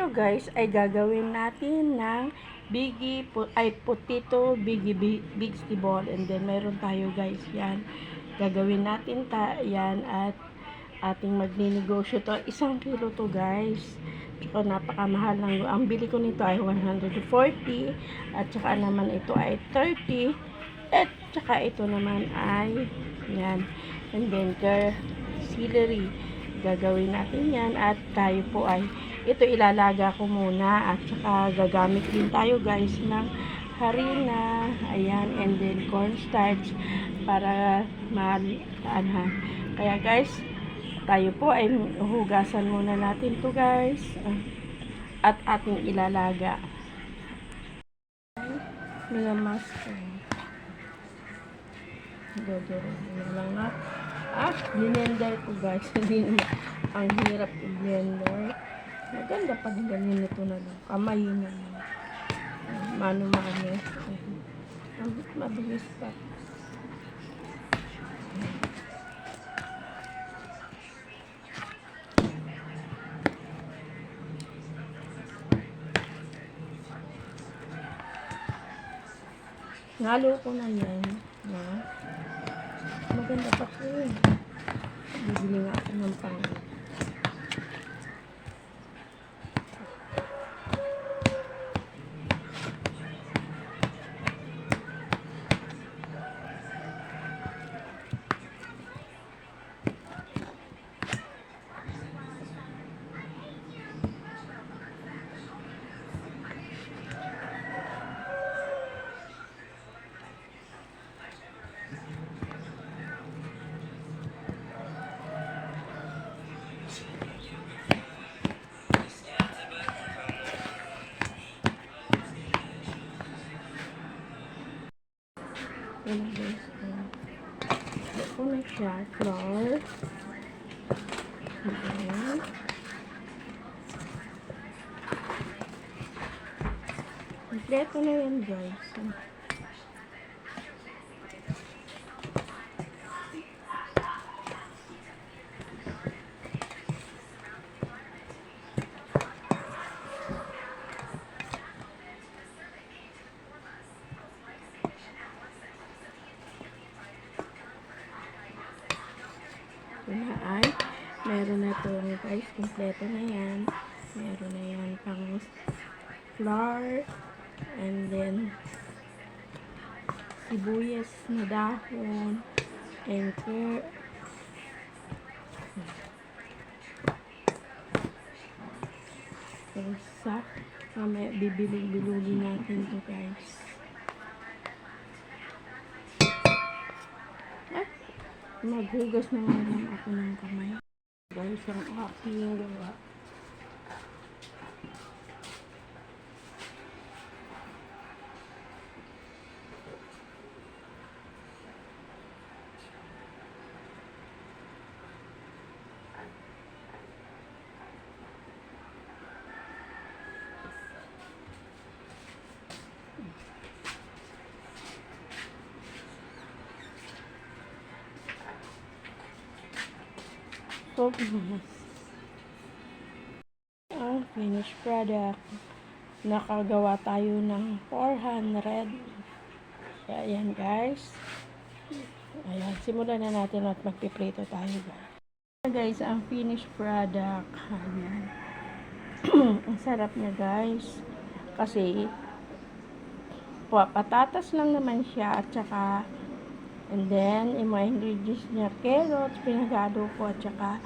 ito guys ay gagawin natin ng potato biggie ball, and then meron tayo guys yan. Gagawin natin yan at ating magninegosyo to. 1 kilo to guys. Tsaka napakamahal lang. Ang bili ko nito ay 140 at tsaka naman ito ay 30 at tsaka ito naman ay yan. And then celery. Gagawin natin yan at tayo po ay ito ilalaga ko muna at saka gagamit din tayo guys ng harina, ayan, and then cornstarch para maanhan. Kaya guys, tayo po ay hugasan muna natin to guys at ating ilalaga. Nilamas ko. Gagawin lang na. Blender ko guys. Hindi naman ang hirap i-blender. Maganda pag ganyan ito na lang. Kamay na lang. Mano-mano. Mabilis pa. Nalo ko na yan. Maganda pa po yun. Bibili nga ako ng pang. Ito na siya, flour. Ayan. Kompleto na yan guys. Na ay meron na to guys, kompleto na yan. Meron na yan pang flour, and then sibuyas na dahon, and mamaya bibilugin natin to guys. Maghugas na lang ako ng kamay guys ang aking gawa. Ang finished product, nakagawa tayo ng 400. Ayan guys, ayan, simulan na natin at magpiprito tayo guys. Ang finished product, ayan. Ang sarap niya guys kasi patatas lang naman siya at saka and then, yung mga ingredients niya, carrots, pinagado ko, at saka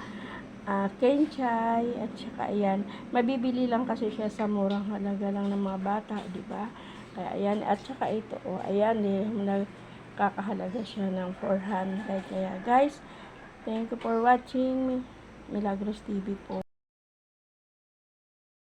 kenchay, at saka ayan, mabibili lang kasi siya sa murang halaga lang ng mga bata, di ba? Kaya ayan, at saka ito, ayan, nagkakahalaga siya ng 400. Kaya guys, thank you for watching Milagros TV po.